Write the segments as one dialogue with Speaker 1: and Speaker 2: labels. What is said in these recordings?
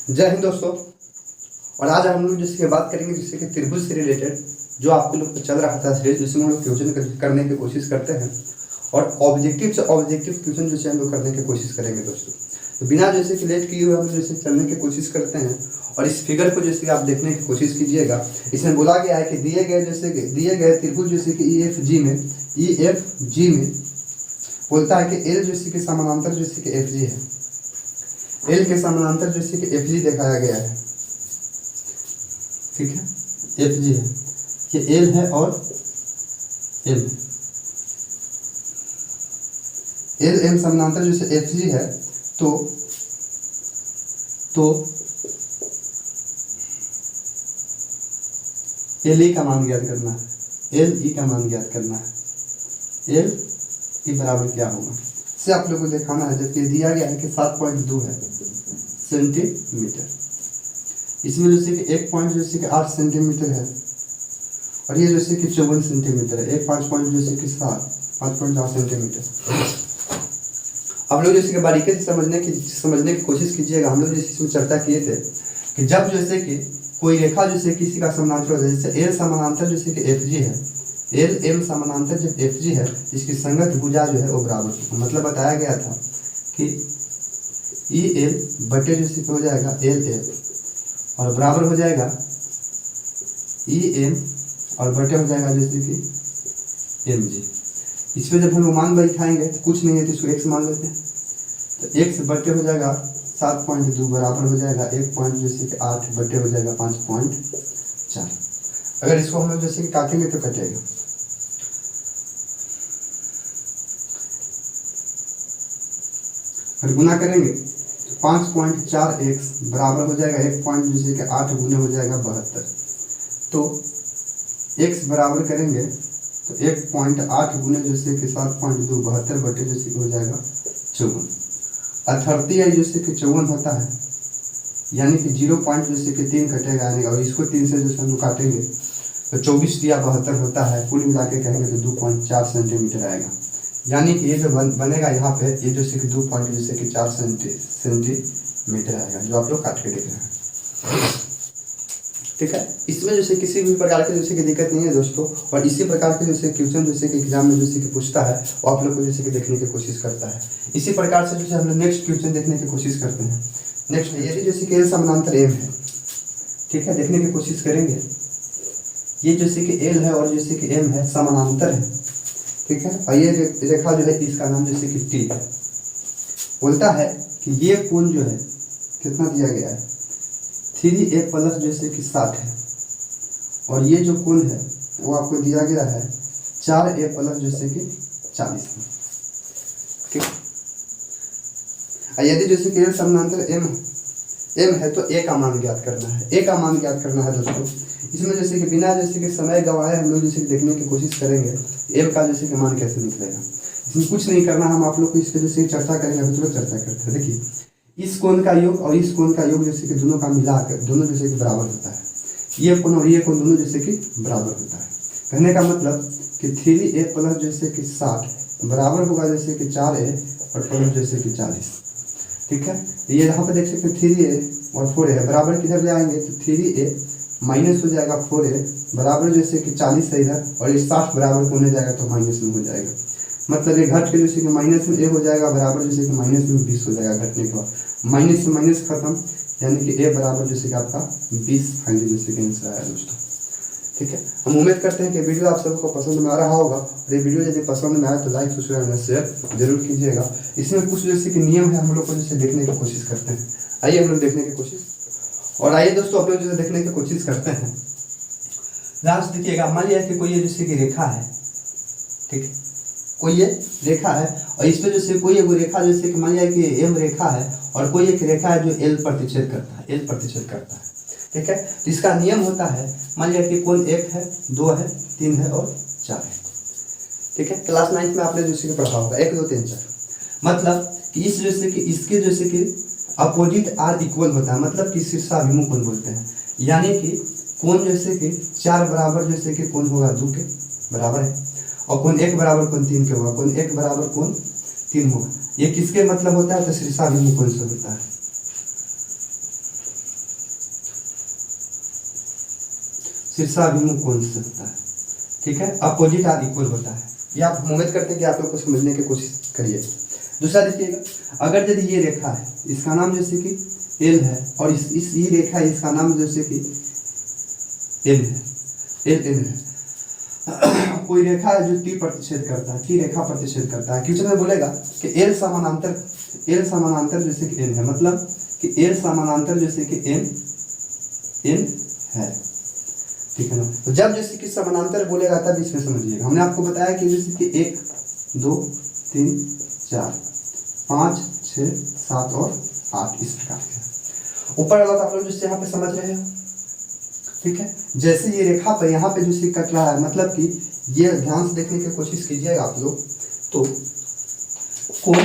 Speaker 1: जय हिंद दोस्तों। और आज हम लोग जिसकी बात करेंगे जिससे कि त्रिभुज से रिलेटेड जो आपके लोग चल रहा था सीरीज, जिसमें हम लोग क्वेश्चन करने की कोशिश करते हैं और ऑब्जेक्टिव से ऑब्जेक्टिव क्वेश्चन जैसे हम लोग करने की कोशिश करेंगे दोस्तों। तो बिना जैसे कि लेट किए हुए हम जैसे चलने की कोशिश करते हैं और इस फिगर को जैसे कि आप देखने की कोशिश कीजिएगा। इसमें बोला गया है कि दिए गए त्रिभुज जैसे कि ई एफ जी में बोलता है कि एल जैसे कि समानांतर जैसे कि एफ जी है, एल के समानांतर जैसे कि एफ जी दिखाया गया है। ठीक है, एफ जी है, ये एल है और एम एल एम समानांतर जैसे एफ जी है। तो एल ई का मान ज्ञात करना है, एल ई का मान ज्ञात करना है। एल ई बराबर क्या होगा से आप लोग को दिखाना है, जबकि दिया गया है कि 7.2 है सेंटीमीटर। इसमें जैसे कि एक पॉइंट जैसे कि 8 सेंटीमीटर है और ये जैसे कि 54 सेंटीमीटर है। एक 5 पॉइंट जैसे कि 5.8 सेंटीमीटर। आप लोग जैसे कि बारीकी से समझने की कोशिश कीजिएगा। हम लोग जैसे इसमें चर्चा किए थे कि जब जैसे कि कोई रेखा जैसे किसी का समानांतर हो, जैसे एल समानांतर जैसे कि एफ जी है, एल एम समानांतर जब एफ जी है, इसकी संगत भुजा जो है वो बराबर, मतलब बताया गया था कि ई एल बटे जैसे कि हो जाएगा एल एफ और बराबर हो जाएगा ई एम और बटे हो जाएगा जैसे कि एम जी। इसमें जब हम मान बैठाएंगे तो कुछ नहीं है तो इसको एक्स मान लेते हैं, तो एक्स बटे हो जाएगा 7.2 बराबर हो जाएगा 1 पॉइंट जैसे कि 8 बटे हो जाएगा 5.4। अगर इसको हम लोग जैसे कि काटेंगे तो कटेगा। अगर गुना करेंगे तो 5.4x बराबर हो जाएगा 1 पॉइंट जैसे कि 8 गुने हो जाएगा 72। तो x बराबर करेंगे तो 1.8 गुने जैसे कि 7.2 72 बटे जैसे कि हो जाएगा 54। अथर्ती है जैसे कि 54 होता है, यानी कि 0 पॉइंट जैसे कि 3 कटेगा, यानी और इसको 3 से जैसे हम लोग काटेंगे तो 24 या 72 होता है। कुल मिला के कहेंगे तो 2.4 सेंटीमीटर आएगा। यानी कि ये जो बनेगा यहाँ पे ये जैसे कि 2 पॉइंट जैसे कि 4 सेंटीमीटर आएगा, जो आप लोग काट के देख रहे हैं। ठीक है, इसमें जैसे किसी भी प्रकार की जैसे कि दिक्कत नहीं है दोस्तों। और इसी प्रकार के जैसे क्वेश्चन जैसे कि एग्जाम में जैसे कि पूछता है वो आप लोग को जैसे कि देखने की कोशिश करता है। इसी प्रकार से जैसे हम लोग नेक्स्ट क्वेश्चन देखने की कोशिश करते हैं। नेक्स्ट में यदि जैसे कि एल समानांतर एम है, ठीक है, देखने की कोशिश करेंगे। ये जैसे कि एल है और जैसे कि एम है, समानांतर है। ठीक है, और ये रेखा जो है इसका नाम जैसे कि टी है। बोलता है कि ये कोण जो है कितना दिया गया है 3a प्लस जैसे कि 60 है और ये जो कोण है वो आपको दिया गया है 4a प्लस जैसे कि 40 है। ठीक, यदि जैसे कि एल समानांतर एम है तो ए का मान ज्ञात करना है, ए का मान ज्ञात करना है दोस्तों। इसमें जैसे कि बिना जैसे कि समय गवाए हम लोग जैसे कि देखने की कोशिश करेंगे एम का जैसे कि मान कैसे निकलेगा। इसमें कुछ नहीं करना, हम आप लोग को इस पर जैसे चर्चा करेंगे, अभी तुरंत चर्चा करते हैं। देखिए, इस कोण का योग और इस कोण का योग जैसे कि दोनों का मिलाकर दोनों जैसे कि बराबर होता है। ये कोण और ये कोण दोनों जैसे कि बराबर होता है। कहने का मतलब कि 3a प्लस जैसे कि 60 बराबर होगा जैसे कि 4a और प्लस जैसे कि 40। ठीक है, ये यहाँ पे देख सकते हैं 3a और 4a है, बराबर किधर ले आएंगे तो 3a माइनस हो जाएगा 4a बराबर जैसे कि 40 है इधर, और ये 60 बराबर होने जाएगा तो माइनस में हो जाएगा। मतलब ये घट के जैसे कि माइनस में ए हो जाएगा बराबर जैसे कि माइनस में 20 हो जाएगा। घटने के बाद माइनस से माइनस खत्म, यानी कि ए बराबर जैसे कि आपका 20 फाइनल जैसे कि आंसर आया दोस्तों। ठीक है, हम उम्मीद करते हैं कि वीडियो आप सबको पसंद में आ रहा होगा। और ये वीडियो यदि पसंद में आए तो लाइक सब्सक्राइब शेयर जरूर कीजिएगा। इसमें कुछ जैसे कि नियम है हम लोग को जैसे देखने की कोशिश करते हैं। आइए हम लोग देखने की कोशिश, और आइए दोस्तों आप लोग जैसे देखने की कोशिश करते हैं। ध्यान से देखिएगा, मान लिया कि कोई ये जैसे कि रेखा है, ठीक है, कोई ये रेखा है और इस पे जैसे कोई एक रेखा जैसे कि मान लिया कि एम रेखा है और कोई एक रेखा है जो एल प्रतिच्छेद करता है, एल प्रतिच्छेद करता है। ठीक है, तो इसका नियम होता है, मान लिया कि कोण 1 है, 2 है, 3 है और 4 है। ठीक है, क्लास 9 में आपने जैसे कि पढ़ा होगा 1 2 3 4। मतलब कि इस जैसे कि इसके जैसे कि अपोजिट आर इक्वल होता है, मतलब कि शीर्षाभिमुख कोण बोलते हैं। यानी कि कोण जैसे कि 4 बराबर जैसे कि कोण होगा 2 के बराबर है और कोण 1 बराबर कोण 3 के होगा, कोण 1 बराबर कोण 3 होगा। ये किसके मतलब होता है तो शीर्षाभिमुख कोण से होता है। शीर्षाभिमुख कोण से होता है। ठीक है, अपोजिट आर इक्वल होता है। ये आप उम्मीद करते हैं कि आप लोग को समझने की कोशिश करिए। दूसरा देखिएगा, अगर यदि ये रेखा है, इसका नाम जैसे कि एल है, और इस ये रेखा है, इसका नाम जैसे कि एल है, एल है। कोई रेखा है जो टी प्रतिच्छेद करता है, टी रेखा प्रतिच्छेद करता है। क्वेश्चन में बोलेगा कि एल समानांतर जैसे कि एन है, मतलब कि एल समानांतर जैसे कि एन है। ठीक है ना। तो जब जैसे कि समानांतर बोलेगा तब इसमें समझिएगा। हमने आपको बताया कि जैसे कि 1 2 3 4 5 6 7 और 8 इस प्रकार के। ऊपर वाला आप लोग जैसे यहाँ पे समझ रहे हो। ठीक है, जैसे ये रेखा पे यहाँ पे जैसे कट रहा है, मतलब कि ये ध्यान से देखने की कोशिश कीजिएगा आप लोग, तो कोण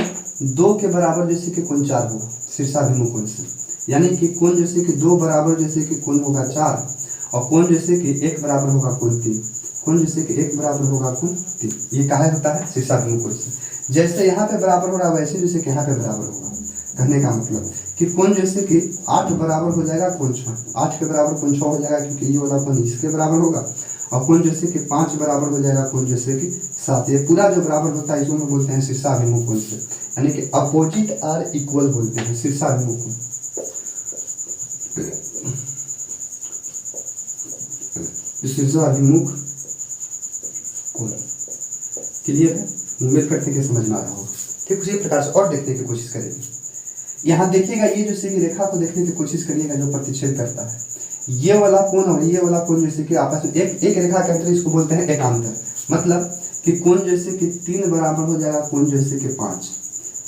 Speaker 1: 2 के बराबर जैसे कि कोण 4 होगा शीर्षाभिमुख कोण से, यानी कि कोण जैसे कि 2 बराबर जैसे कि कोण होगा 4, और कोण जैसे कि 1 बराबर होगा कोण 3, कोण जैसे कि 1 बराबर होगा कोण 3। ये कहाँ होता है? शीर्षाभिमुख कोण से। जैसे यहाँ पे बराबर हो रहा है वैसे जैसे कि यहाँ पे बराबर होगा। कहने का मतलब कि कोण जैसे कि 8 बराबर हो जाएगा कोण 6, 8 के बराबर कोण 6 हो जाएगा, क्योंकि ये वाला कोण इसके बराबर होगा, और कोण जैसे कि 5 बराबर हो जाएगा कोण जैसे कि 7। ये पूरा जो बराबर होता है इसको हम बोलते हैं शीर्षाभिमुख कोण से, यानी कि अपोजिट आर इक्वल बोलते हैं शीर्षाभिमुख कोण। शीर्षाभिमुख कोण क्लियर है? उम्मीद करते हैं कि समझ में आ रहा होगा। ठीक, उसी प्रकार से और देखने की कोशिश करेंगे। यहाँ देखिएगा, ये जैसे कि रेखा को देखने की कोशिश करिएगा जो प्रतिच्छेद करता है, ये वाला कोण और ये वाला कोण जैसे कि आपस में एक रेखा के अंतर, इसको बोलते हैं एकांतर। मतलब कि कोण जैसे कि 3 बराबर हो जाएगा कोण जैसे कि 5,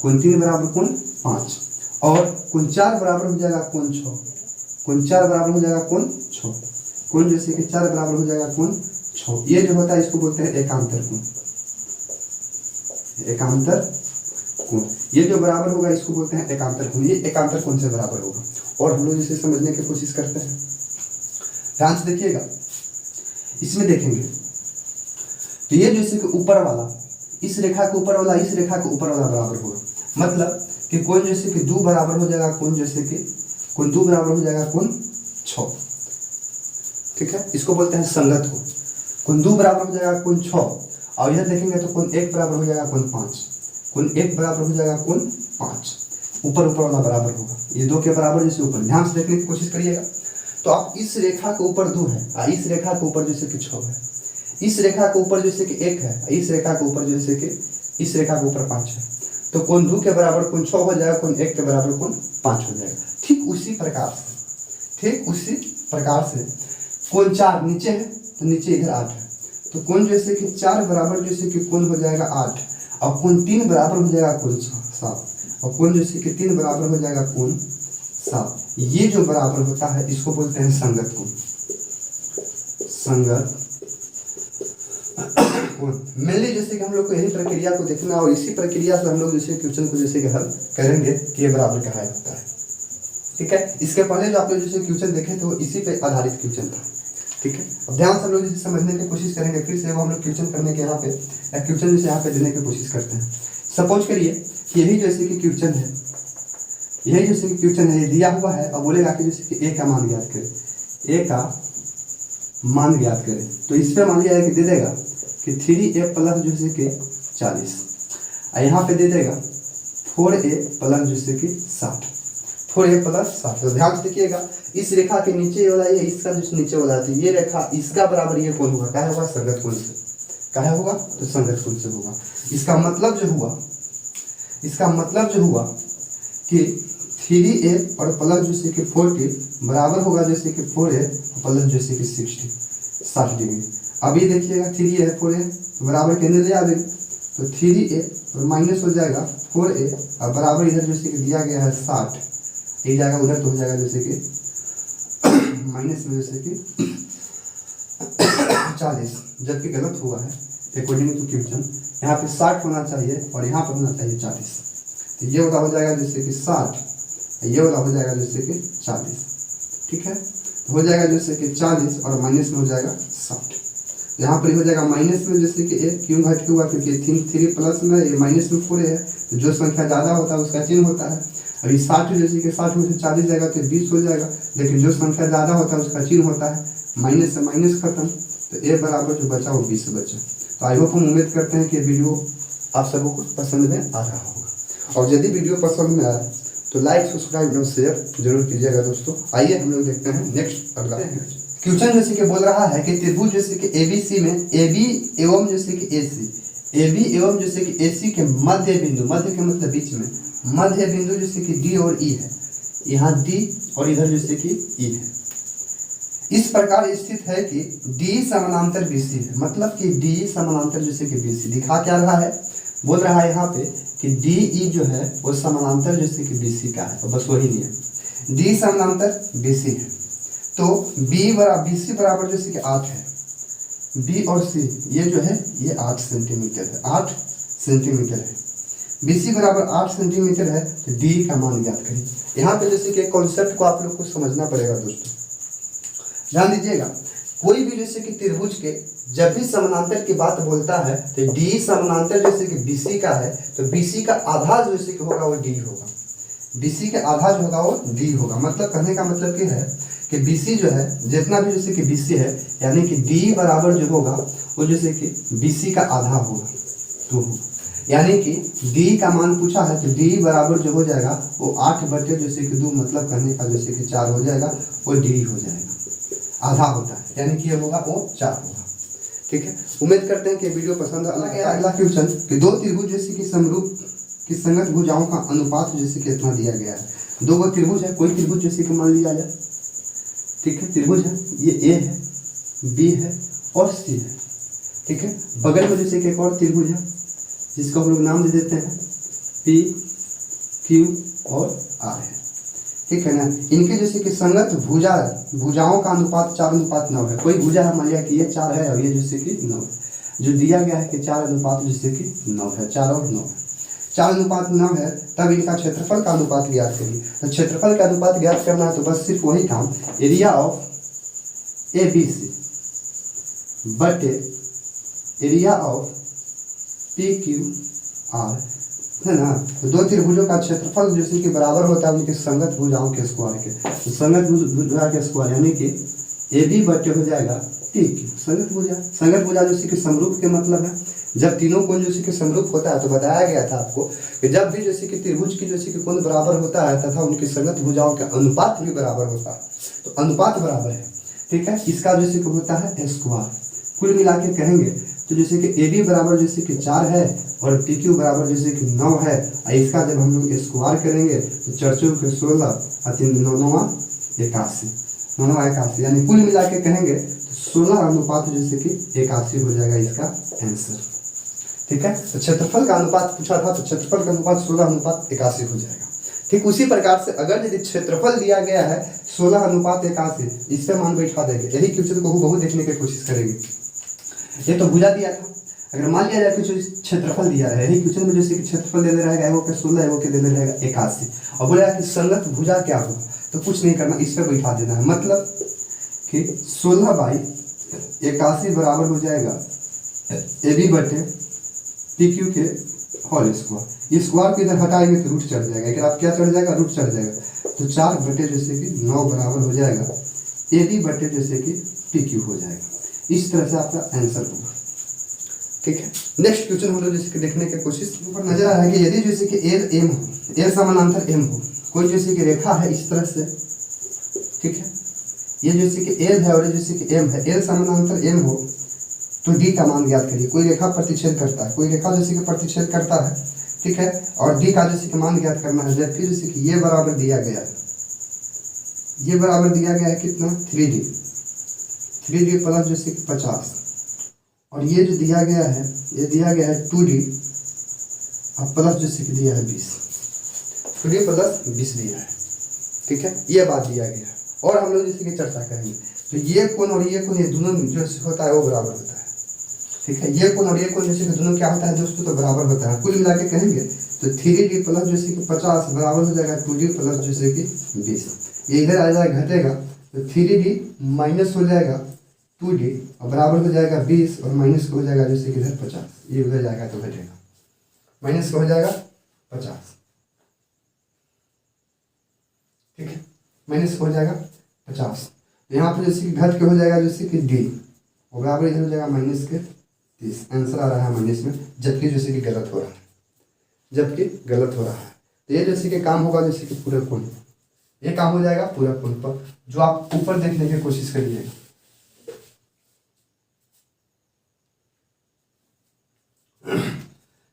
Speaker 1: कोण 3 बराबर कोण 5, और कोण 4 बराबर हो जाएगा कोण 6, कोण 4 बराबर हो जाएगा कोण 6, कोण जैसे कि 4 बराबर हो जाएगा कोण 6। ये जो होता है इसको बोलते हैं एकांतर कोण, एकांतर कोण। ये जो बराबर होगा इसको बोलते हैं एकांतर कोण। ये एकांतर कोण से बराबर होगा, और हम लोग इसे समझने की कोशिश करते हैं। ध्यान से देखिएगा, इसमें देखेंगे तो ये जैसे कि ऊपर वाला, इस रेखा के ऊपर वाला इस रेखा के ऊपर वाला बराबर होगा, मतलब कि कोण जैसे कि 2 बराबर हो जाएगा कोण जैसे कि कोण 2 बराबर हो जाएगा कोण 6। ठीक है, इसको बोलते हैं संगत कोण। कोण 2 बराबर हो जाएगा कोण 6, और यह देखेंगे तो कोण 1 बराबर हो जाएगा कोण 5, कोण 1 बराबर हो जाएगा कोण 5। ऊपर वाला बराबर होगा, ये 2 के बराबर जैसे ऊपर। ध्यान से देखने की कोशिश करिएगा, तो आप इस रेखा के ऊपर 2 है और इस रेखा के ऊपर जैसे कि 6 है, इस रेखा के ऊपर जैसे कि 1 है, इस रेखा के ऊपर जैसे कि इस रेखा के ऊपर 5 है, तो कोण 2 के बराबर कोण 6 हो जाएगा, कोण 1 के बराबर कोण 5 हो जाएगा। ठीक उसी प्रकार से कोण 4 नीचे है तो नीचे इधर 8 है, तो कोण जैसे कि 4 बराबर जैसे कि कोण हो जाएगा 8, और कोण 3 बराबर हो जाएगा कोण 7, और कोण जैसे कि 3 बराबर हो जाएगा कोण 7। ये जो बराबर होता है इसको बोलते हैं संगत कोण, संगत कोण। मेनली जैसे कि हम लोग को यही प्रक्रिया को देखना, और इसी प्रक्रिया से हम लोग जैसे क्वेश्चन को जैसे कि हल करेंगे कि ये बराबर कहाँ होता है। ठीक है, इसके पहले जो आप लोग जैसे क्वेश्चन देखे थे वो इसी पे आधारित क्वेश्चन था। ठीक है, अब ध्यान से हम लोग जैसे समझने की कोशिश करेंगे, फिर से वो हम लोग क्वेश्चन करने के यहाँ पे क्वेश्चन जैसे यहाँ पे देने की कोशिश करते हैं। सपोज करिए कि यही जैसे कि क्वेश्चन है, यही जैसे कि क्वेश्चन है, ये दिया हुआ है और बोलेगा कि जैसे कि ए का मान ज्ञात करें, ए का मान ज्ञात करें। तो इस पर मान लिया है कि दे देगा कि 3a प्लस जैसे कि 40, और यहाँ पे दे देगा 4a प्लस जैसे कि 60, 4a प्लस 60। तो ध्यान से देखिएगा, इस रेखा के नीचे वाला ये, इसका जो नीचे वाला है, तो ये रेखा इसका बराबर ये कोण होगा, क्या होगा? संगत कोण से। क्या होगा? तो संगत कोण से होगा। इसका मतलब जो हुआ कि 3a और प्लस जैसे कि 40 बराबर होगा जैसे कि 4a प्लस जैसे कि 60 डिग्री। अभी देखिएगा 3a है 4a बराबर केंद्र ले आ गई, तो 3a और माइनस हो जाएगा 4a और बराबर इधर जैसे कि दिया गया है 60, एक जाएगा उधर तो हो जाएगा जैसे कि माइनस में जैसे कि 40, जबकि गलत हुआ है अकॉर्डिंग टू क्वेश्चन। यहाँ पे 60 होना चाहिए और यहाँ पर होना चाहिए 40। तो ये वाला हो जाएगा जैसे कि 60, ये वाला हो जाएगा जैसे कि 40। ठीक है, तो हो जाएगा जैसे कि 40 और माइनस में हो जाएगा 60। यहाँ पर हो जाएगा माइनस में जैसे कि एक क्यों घट के हुआ, क्योंकि 3 प्लस में ये माइनस में 4 है, तो जो संख्या ज़्यादा होता है उसका चिन्ह होता है। अभी 60 जैसे कि 60 में से 40 जाएगा तो 20 हो जाएगा, लेकिन जो संख्या ज़्यादा होता है उसका चिन्ह होता है माइनस से माइनस खत्म, तो ए बराबर जो बचा वो 20 बचा। तो आई होप हम उम्मीद करते हैं कि वीडियो आप सबको कुछ पसंद में आ रहा होगा, और यदि वीडियो पसंद में आया तो लाइक सब्सक्राइब और शेयर जरूर कीजिएगा दोस्तों। आइए हम लोग देखते हैं नेक्स्ट अगला क्वेश्चन, जैसे कि बोल रहा है कि त्रिभुज जैसे कि एबीसी में AB एवं जैसे कि AC, AB एवं जैसे कि AC के मध्य बिंदु, मध्य के मतलब बीच में, मध्य बिंदु जैसे कि D और E है, यहाँ D और इधर जैसे कि E है, इस प्रकार स्थित है कि D समानांतर BC है। मतलब कि D समानांतर जैसे कि BC दिखा क्या रहा है, बोल रहा है यहाँ पे कि DE जो है वो समानांतर जैसे कि BC का है, तो बस वही नियम, D समानांतर BC है, तो BC बराबर जैसे कि 8 है, B और C ये जो है ये 8 सेंटीमीटर है, 8 सेंटीमीटर है, BC बराबर 8 सेंटीमीटर है, तो D का मान ज्ञात करें। यहाँ पे जैसे कि कॉन्सेप्ट को आप लोग को समझना पड़ेगा दोस्तों, ध्यान दीजिएगा। कोई भी जैसे कि त्रिभुज के जब भी समानांतर की बात बोलता है तो D समानांतर जैसे कि BC का है, तो BC का आधा जो जैसे कि होगा वो D होगा, BC का आधा जो होगा वो D होगा। मतलब कहने का मतलब क्या है कि BC जो है जितना भी जैसे कि BC है, यानी कि D बराबर जो होगा वो जैसे कि BC का आधा होगा, 2 होगा, यानी कि D का मान पूछा है तो D बराबर जो हो जाएगा वो 8 बटे जैसे कि 2, मतलब कहने का जैसे कि 4 हो जाएगा, वो D हो जाएगा, आधा होता है, यानी कि ये होगा वो 4 होगा। ठीक है, उम्मीद करते हैं कि वीडियो पसंद आया। अगला क्वेश्चन कि दो त्रिभुज जैसे कि समरूप की संगत भुजाओं का अनुपात जैसे कि इतना दिया गया है। दो गो त्रिभुज है, कोई त्रिभुज जैसे कि मान लिया जाए, ठीक है, त्रिभुज है, ये A है, B है और C है, ठीक है, बगल में जैसे कि एक और त्रिभुज है जिसको हम लोग नाम दे देते हैं P Q और R है, ठीक है ना। इनके जैसे कि संगत भुजाओं का अनुपात 4:9 है। कोई भुजा है मान लिया कि ये 4 है और ये जैसे कि 9 है, जो दिया गया है कि 4:9 जैसे कि 9 है, 4 और 9 है, 4:9 है, तब इनका क्षेत्रफल का अनुपात ज्ञात करिए। तो क्षेत्रफल का अनुपात ज्ञात करना है तो बस सिर्फ वही काम, एरिया ऑफ ABC बटे एरिया ऑफ PQR है ना। तो दो त्रिभुजों का क्षेत्रफल जैसे कि बराबर होता है उनके संगत भुजाओं के स्क्वायर के, तो संगत भुजा के स्क्वायर यानी कि AB बटे हो जाएगा PQ, संगत भुजा जैसे कि समरूप के मतलब है जब तीनों कोण जैसे कि समरूप होता है, तो बताया गया था आपको कि जब भी जैसे कि त्रिभुज की जैसे कि कोण बराबर होता है तथा उनकी संगत भुजाओं का अनुपात भी बराबर होता है, तो अनुपात बराबर है, ठीक है, इसका जैसे कि होता है स्क्वायर। कुल मिला के कहेंगे तो जैसे कि AB बराबर जैसे कि 4 है और PQ बराबर जैसे कि 9 है, इसका जब हम लोग स्क्वायर करेंगे तो 4 के 16 और 3 9 81, यानी कुल मिला के कहेंगे तो 16 अनुपात जैसे कि 81 हो जाएगा इसका आंसर, ठीक है। तो क्षेत्रफल का अनुपात पूछा था तो क्षेत्रफल का अनुपात 16:81 हो जाएगा। ठीक उसी प्रकार से अगर यदि क्षेत्रफल दिया गया है 16:81, इससे मान बैठा देंगे, यही क्वेश्चन को बहुत देखने की कोशिश करेंगे। ये तो भुजा दिया था, अगर मान लिया जाए कि क्षेत्रफल दिया रहे, यही क्वेश्चन में जैसे कि क्षेत्रफल दे रहेगा वो के 16 वो के दे रहेगा 81, और बोलेगा कि संगत भुजा क्या होगा, तो कुछ नहीं करना, इस पर बैठा देना है। मतलब कि 16/81 बराबर हो जाएगा AB बटे PQ के होल स्क्वायर। ये स्क्वायर को इधर हटाएंगे तो रूट चढ़ जाएगा, अगर आप क्या चढ़ जाएगा, रूट चढ़ जाएगा, तो 4 बटे जैसे कि 9 बराबर हो जाएगा AB बटे जैसे कि PQ हो जाएगा। इस तरह से आपका आंसर होगा, ठीक है। नेक्स्ट क्वेश्चन हम लोग जैसे कि देखने की कोशिश ऊपर नजर आ रहा है कि यदि जैसे कि L समानांतर M हो, कोई जैसे कि रेखा है इस तरह से, ठीक है, ये जैसे कि L है और ये जैसे कि M है, L समानांतर M हो तो D का मान ज्ञात करिए। कोई रेखा प्रतिच्छेद करता है, कोई रेखा जैसे कि प्रतिच्छेद करता है, ठीक है, और D का जैसे कि मान ज्ञात करना है, जबकि जैसे कि ये बराबर दिया गया है, ये बराबर दिया गया है कितना 3D प्लस जैसे कि 50, और ये जो दिया गया है ये दिया गया है 2D और प्लस जैसे कि दिया है 20, 2D प्लस 20 दिया है, ठीक है, ये बात दिया गया है। और हम लोग जैसे कि चर्चा करेंगे तो ये कोण और ये कोण, ये दोनों जो होता है वो बराबर होता है, ठीक है, ये कोण और ये कोण जैसे कि दोनों क्या होता है दोस्तों, तो बराबर होता है। कुल मिला के कहेंगे तो 3D प्लस जैसे कि 50 बराबर हो जाएगा 2D प्लस जैसे कि 20, ये इधर आ जाएगा घटेगा तो 3D माइनस हो जाएगा 2D और बराबर हो जाएगा 20 और माइनस का हो जाएगा जैसे कि इधर 50, ये उधर जाएगा तो घटेगा, माइनस का हो जाएगा 50, ठीक है, माइनस का हो जाएगा 50, तो यहाँ पर जैसे कि घट के हो जाएगा जैसे कि डी और बराबर इधर हो जाएगा माइनस के 30। आंसर आ रहा है माइनस में, जबकि जैसे कि गलत हो रहा है, जबकि गलत हो रहा है। तो ये जैसे कि काम होगा जैसे कि पूरे कोण, ये काम हो जाएगा पूरा कोण पर, जो आप ऊपर देखने की कोशिश करिएगा।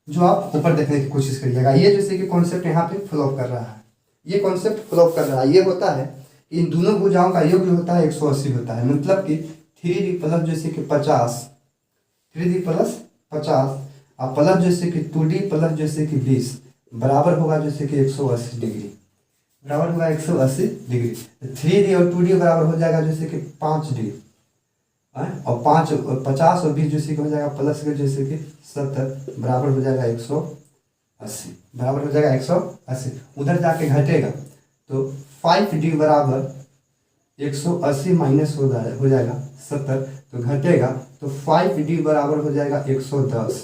Speaker 1: जो आप ऊपर देखने की कोशिश करिएगा, ये जैसे कि कॉन्सेप्ट यहाँ पे फ्लॉप कर रहा है, ये कॉन्सेप्ट फ्लॉप कर रहा है। ये होता है इन दोनों भुजाओं का योग जो होता है 180 होता है, मतलब कि 3d प्लस जैसे कि 50, 3d प्लस 50 और प्लस जैसे कि 2d प्लस जैसे कि 20 बराबर होगा जैसे कि 180 डिग्री, बराबर होगा 180 डिग्री। 3d और 2d बराबर हो जाएगा जैसे कि 5d और 50 और 20 जैसे कि हो जाएगा प्लस के जैसे कि 70 बराबर हो जाएगा 180, बराबर हो जाएगा 180। उधर जाके घटेगा तो 5d बराबर 180 माइनस हो जाएगा 70, तो घटेगा तो 5d बराबर हो जाएगा 110,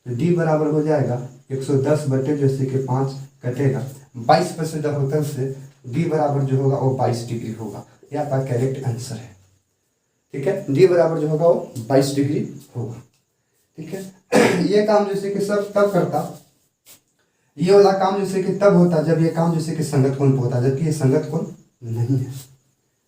Speaker 1: तो d बराबर हो जाएगा 110 बटे जैसे कि 5 कटेगा 22% होकर से d बराबर जो होगा वो 22 डिग्री होगा। यह आपका करेक्ट आंसर है, ठीक है। d बराबर जो होगा वो 22 डिग्री होगा, ठीक है। ये काम जैसे कि सब तब करता, ये वाला काम जैसे कि तब होता जब ये काम जैसे कि संगत कोण पे होता, जबकि ये संगत कोण नहीं है,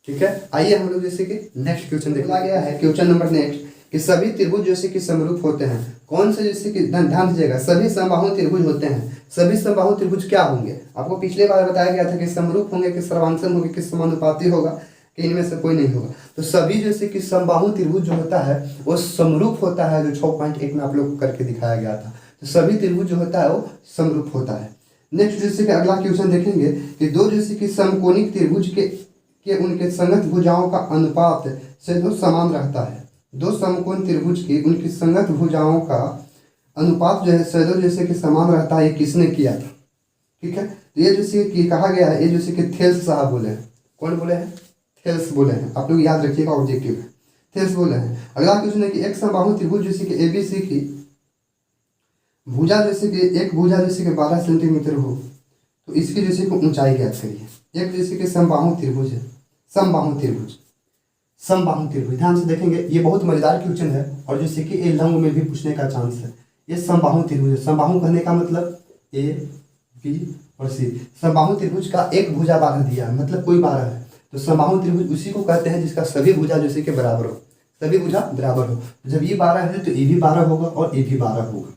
Speaker 1: ठीक है। आइए हम लोग जैसे कि नेक्स्ट क्वेश्चन देखा गया है, क्वेश्चन नंबर नेक्स्ट कि सभी त्रिभुज जैसे कि समरूप होते हैं, कौन से जैसे कि ध्यान दीजिएगा, सभी समबाहु त्रिभुज होते हैं। सभी समबाहु त्रिभुज क्या होंगे, आपको पिछले बार बताया गया था कि समरूप होंगे कि सर्वांसम होंगे कि समानुपाती होगा कि इनमें से कोई नहीं होगा। तो सभी जैसे कि समबाहु त्रिभुज जो होता है वो समरूप होता है, जो 6.1 में आप लोग को करके दिखाया गया था। तो सभी त्रिभुज जो होता है वो समरूप होता है। नेक्स्ट जैसे कि अगला क्वेश्चन देखेंगे कि दो जैसे कि समकोणिक त्रिभुज के उनके संगत भुजाओं का अनुपात से दो समान रहता है। दो समकोण त्रिभुज की उनकी संगत भुजाओं का अनुपात जो है सैदो जैसे कि समान रहता है। ये किसने किया था, ठीक है। तो ये जैसे कि कहा गया है, ये जैसे कि थेल्स साहब बोले हैं। कौन बोले हैं, थेल्स बोले हैं, आप लोग याद रखिएगा ऑब्जेक्टिव है, थेल्स बोले हैं। अगला क्वेश्चन है कि एक समबाहु त्रिभुज जैसे कि एबीसी की भुजा जैसे कि एक भुजा जैसे कि 12 सेंटीमीटर हो तो इसकी जैसे कि ऊंचाई ज्ञात करिए। एक जैसे कि समबाहु त्रिभुज है, समबाहु त्रिभुज, समबाहु त्रिभुज ध्यान से देखेंगे, ये बहुत मजेदार क्वेश्चन है और जैसे कि ये लंब में भी पूछने का चांस है। ये समबाहु त्रिभुज है, समबाहु कहने का मतलब ए बी और सी। समबाहु त्रिभुज का एक भुजा 12 दिया है, मतलब कोई 12 है, तो समबाहु त्रिभुज उसी को कहते हैं जिसका सभी भुजा जैसे कि बराबर हो, सभी भुजा बराबर हो। जब ये 12 है तो ये भी 12 होगा और ये भी 12 होगा,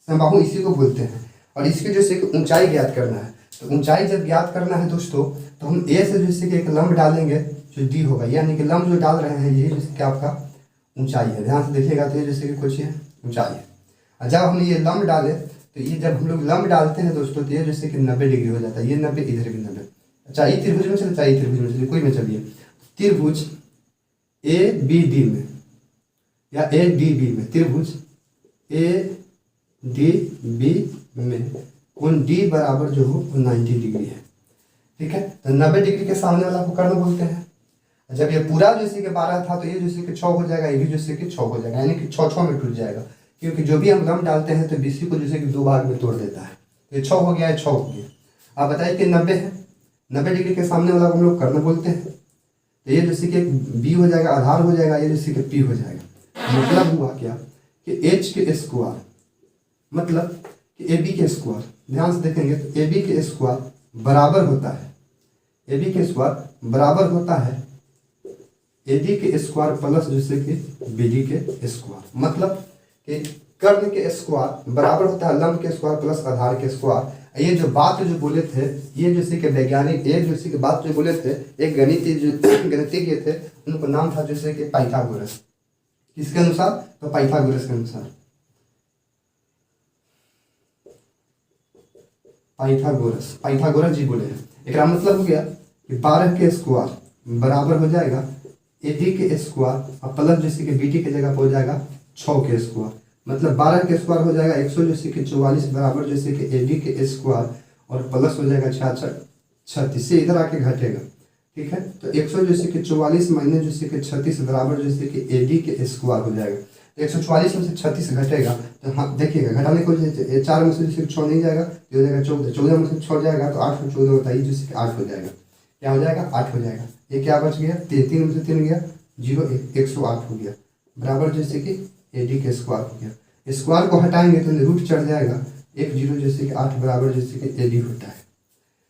Speaker 1: समबाहु इसी को बोलते हैं। और इसकी जैसे कि ऊंचाई ज्ञात करना है, तो ऊंचाई जब ज्ञात करना है दोस्तों तो हम ए से जैसे कि एक लंब डालेंगे जो डी होगा, यानी कि लंब जो डाल रहे हैं यही जैसे कि आपका ऊंचाई है। ध्यान से देखिएगा तो ये जैसे कि कुछ है ऊंचाई है। और जब हम ये लंब डाले तो ये जब हम लोग लंब डालते हैं दोस्तों तो ये जैसे कि 90 डिग्री हो जाता है, ये 90 इधर भी 90। अच्छा ये त्रिभुज में चले, चाहिए त्रिभुज में चलिए, कोई में चलिए, त्रिभुज ए बी डी में या ए डी बी में, त्रिभुज ए डी बी में कोण डी बराबर जो हो 90 डिग्री है, ठीक है। तो 90 डिग्री के सामने वाला को कर्ण बोलते हैं। जब ये पूरा जैसे कि 12 था तो ये जैसे कि 6 हो जाएगा, ये भी जैसे कि 6 हो जाएगा, यानी कि 6 में टूट जाएगा, क्योंकि जो भी हम लंब डालते हैं तो बीसी को जैसे कि 2 भाग में तोड़ देता है। ये 6 हो गया है, 6 हो गया। आप बताइए कि 90 है, 90 डिग्री के सामने वाला को हम लोग कर्ण बोलते हैं। तो ये जैसे कि बी हो जाएगा, आधार हो जाएगा, ये जैसे कि पी हो जाएगा। मतलब हुआ क्या कि एच के स्क्वायर मतलब कि ए बी के स्क्वायर, ध्यान से देखेंगे तो ए बी के स्क्वायर बराबर होता है, ए बी के स्क्वायर बराबर होता है ए डी के स्क्वायर प्लस जैसे कि बी डी के स्क्वायर। मतलब कि कर्ण के स्क्वायर बराबर होता है लंब के स्क्वायर प्लस आधार के स्क्वायर। ये जो बात जो बोले थे, ये जैसे कि वैज्ञानिक एक जैसे कि बात जो बोले थे, एक गणितज्ञ थे, उनका नाम था जैसे कि पाइथागोरस। किसके अनुसार, तो पाइथागोरस के अनुसार, पाइथागोरस जी बोले हैं। एक मतलब हो गया कि 12 के स्क्वायर बराबर हो जाएगा ए डी के स्क्वायर और प्लस जैसे कि बी डी की जगह हो जाएगा 6 के स्क्वायर। मतलब 12 के स्क्वायर हो जाएगा 100 जैसे कि 44 बराबर जैसे कि ए डी के स्क्वायर और प्लस हो जाएगा 36 से इधर आके घटेगा, ठीक है। तो 100 जैसे कि 44 माइनस जैसे कि 36 बराबर जैसे कि ए डी के स्क्वायर हो जाएगा। 144 में से 36 घटेगा तो हाँ देखिएगा घटाने को 4 में से जैसे 6 नहीं जाएगा तो हो जाएगा 14, 14 में से 6 जाएगा तो 8 में 14 होता है जैसे कि 8 हो जाएगा। क्या हो जाएगा, 8 हो जाएगा। ये क्या बच गया, 3 में से 3 गया 0, 108 हो गया, बराबर जैसे कि AD के स्क्वायर हो गया। स्क्वायर को हटाएंगे तो रूट चढ़ जाएगा, 1 0 जैसे कि 8 बराबर जैसे कि AD होता है।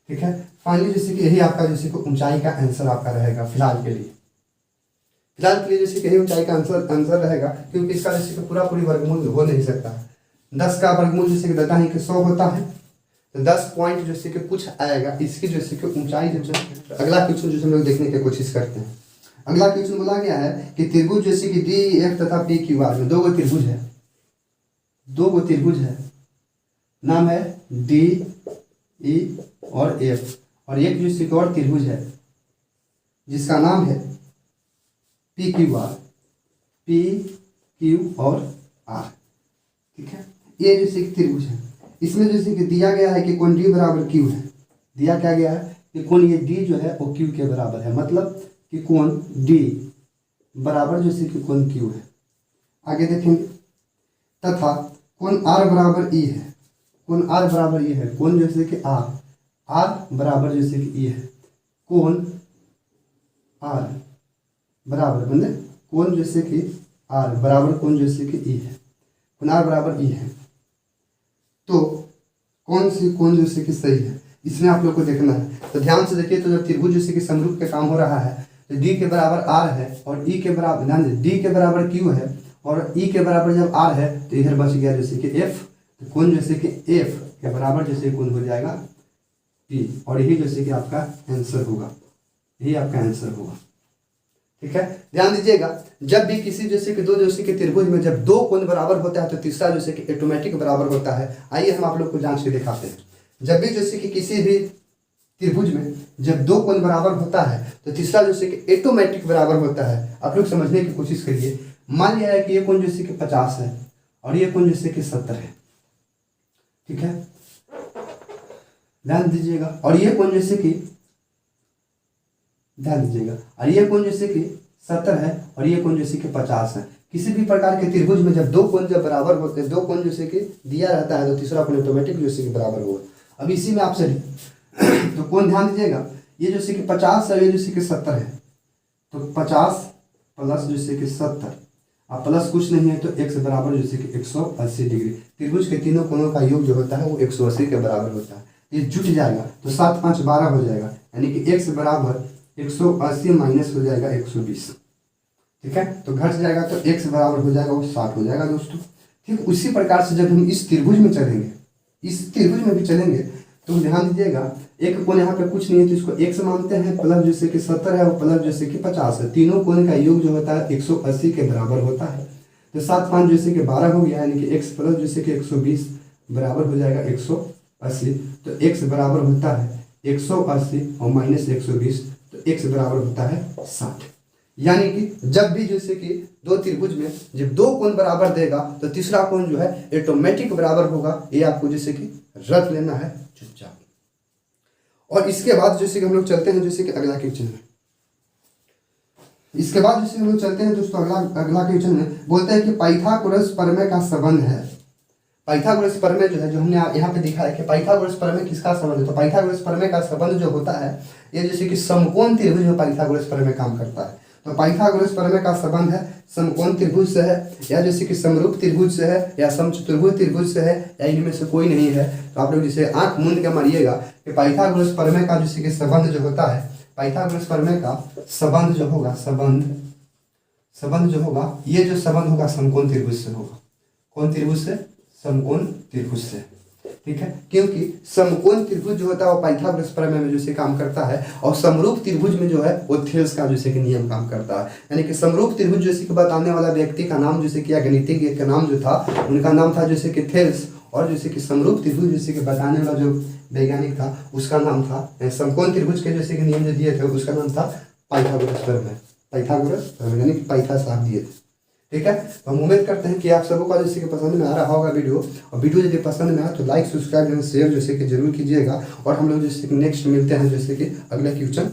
Speaker 1: ठीक है, फाइनली जैसे कि यही आपका जैसे कि ऊंचाई का आंसर आपका रहेगा फिलहाल के लिए। फिलहाल के लिए जैसे कि यही ऊंचाई का आंसर रहेगा, क्योंकि इसका जैसे कि पूरी वर्गमूल हो नहीं सकता। 10 का वर्गमूल जैसे कि बताएं कि 100 होता है, तो 10 पॉइंट जैसे कि कुछ आएगा, इसकी जैसे कि ऊंचाई जब तो अगला क्वेश्चन जैसे हम लोग देखने की कोशिश करते हैं। अगला क्वेश्चन बोला गया है कि त्रिभुज जैसे कि DEF तथा PQR में 2 त्रिभुज है, 2 त्रिभुज है, नाम है DE और F, और एक जैसे कि और त्रिभुज है जिसका नाम है PQ और R। ठीक है, ये जैसे कि त्रिभुज है, इसमें जैसे कि दिया गया है कि कोण D बराबर Q है, दिया क्या गया है कि कोण ये D जो है वो Q के बराबर है, मतलब कि कोण D बराबर जैसे कि कोण Q है। आगे देखेंगे, तथा कोण R बराबर E है, कोण R बराबर E है, कोण जैसे कि R बराबर जैसे कि E है, कोण R बराबर बने कोण जैसे कि R बराबर कोण जैसे कि E है, कोण R बराबर E है, तो कौन सी कोण जैसे कि सही है, इसमें आप लोग को देखना है। तो ध्यान से देखिए, तो जब त्रिभुज जैसे कि समरूप का काम हो रहा है तो D के बराबर R है और E के बराबर, ध्यान से D के बराबर Q है और E के बराबर जब R है तो इधर बच गया जैसे कि F, तो कोण जैसे कि F के बराबर जैसे कोण हो जाएगा P, और यही जैसे कि आपका आंसर होगा, यही आपका आंसर होगा। ठीक है, ध्यान दीजिएगा, जब भी किसी जैसे कि 2 जैसे कि त्रिभुज में जब 2 कोण बराबर होता है तो तीसरा जैसे कि ऑटोमेटिक बराबर होता है। आइए हम आप लोग को जांच के दिखाते हैं। जब भी जैसे कि किसी भी त्रिभुज में जब 2 कोण बराबर होता है तो तीसरा जैसे कि ऑटोमेटिक बराबर होता है। आप लोग समझने की कोशिश करिए, मान लिया है कि ये कोण जैसे कि 50 है और ये कोण जैसे कि 70 है। ठीक है, ध्यान दीजिएगा, और ये कोण जैसे कि ध्यान दीजिएगा, और ये कोण जैसे कि 70 है और ये कोण जैसे कि 50 है। किसी भी प्रकार के त्रिभुज में जब 2 कोण जब बराबर होते हैं, 2 कोण जैसे कि दिया रहता है तो तीसरा कोण ऑटोमेटिक जैसे कि बराबर होगा। अब इसी में आपसे तो कोण ध्यान दीजिएगा, ये जैसे कि 50 है, ये जैसे कि 70 है, तो 50 प्लस जैसे कि 70, अब प्लस कुछ नहीं है तो x बराबर जैसे कि 180 डिग्री। त्रिभुज के तीनों कोणों का योग जो होता है वो 180 के बराबर होता है। ये जुट जाएगा तो 7 5 12 हो जाएगा, यानी कि x बराबर 180 माइनस हो जाएगा 120। ठीक है, तो घट जाएगा तो x बराबर हो जाएगा वो 60 हो जाएगा दोस्तों। ठीक, उसी प्रकार से जब हम इस त्रिभुज में चलेंगे, इस त्रिभुज में भी चलेंगे तो ध्यान दीजिएगा, एक कोण यहाँ पे कुछ नहीं है तो इसको x मानते हैं, प्लस जैसे कि 70 है और प्लस जैसे कि 50 है, तीनों कोण का योग जो होता है 180 के बराबर होता है। तो 7 5 जैसे कि 12 हो गया, यानी कि x प्लस जैसे कि 120 बराबर हो जाएगा 180। तो x बराबर होता है 180 और माइनस 120, तो x बराबर होता है 60। यानी कि जब भी जैसे कि 2 त्रिभुज में जब 2 कोण बराबर देगा तो तीसरा कोण जो है ऑटोमेटिक बराबर होगा। ये आपको जैसे कि रख लेना है चुपचाप। और इसके बाद जैसे कि हम लोग चलते हैं जैसे कि अगला क्वेश्चन में, इसके बाद जैसे हम लोग चलते हैं दोस्तों अगला क्वेश्चन में बोलते हैं कि पाइथागोरस प्रमेय का संबंध है। पाइथागोरस प्रमेय जो है, जो हमने यहाँ पे दिखा है कि पाइथागोरस प्रमेय किसका संबंध है, तो पाइथागोरस प्रमेय का संबंध जो होता है ये जैसे कि समकोण त्रिभुज में पाइथागोरस प्रमेय काम करता है। तो पाइथागोरस प्रमेय का संबंध है समकोण त्रिभुज से है, या जैसे कि समरूप त्रिभुज से है, या समचतुर्भुज त्रिभुज से है, या इनमें से कोई नहीं है। तो आप लोग जैसे आंख मूंद के मारिएगा कि पाइथागोरस प्रमेय का जैसे कि संबंध जो होता है, पाइथागोरस प्रमेय का संबंध जो होगा, संबंध जो होगा, ये जो संबंध होगा समकोण त्रिभुज से होगा। कौन त्रिभुज से? समकोण त्रिभुज से। ठीक है, क्योंकि समकोण त्रिभुज जो होता है वो पाइथागोरस प्रमेय में जैसे काम करता है, और समरूप त्रिभुज में जो है वो थेल्स का जैसे कि नियम काम करता है। यानी कि समरूप त्रिभुज जैसे कि बताने वाला व्यक्ति का नाम जैसे कि गणितज्ञ का नाम जो था उनका नाम था जैसे कि थेल्स, और जैसे कि समरूप त्रिभुज जैसे कि बताने वाला जो वैज्ञानिक था उसका नाम था, समकोण त्रिभुज के जैसे कि नियम जो दिए थे उसका नाम था पाइथागोरस प्रमेय। पाइथागोरस प्रमेय यानी कि पाइथा साहब दिए थे। ठीक है, तो हम उम्मीद करते हैं कि आप सबों को जैसे कि पसंद में आ रहा होगा वीडियो, और वीडियो यदि पसंद में आए तो लाइक सब्सक्राइब एंड शेयर जैसे कि जरूर कीजिएगा। और हम लोग जैसे कि नेक्स्ट मिलते हैं जैसे कि अगले क्वेश्चन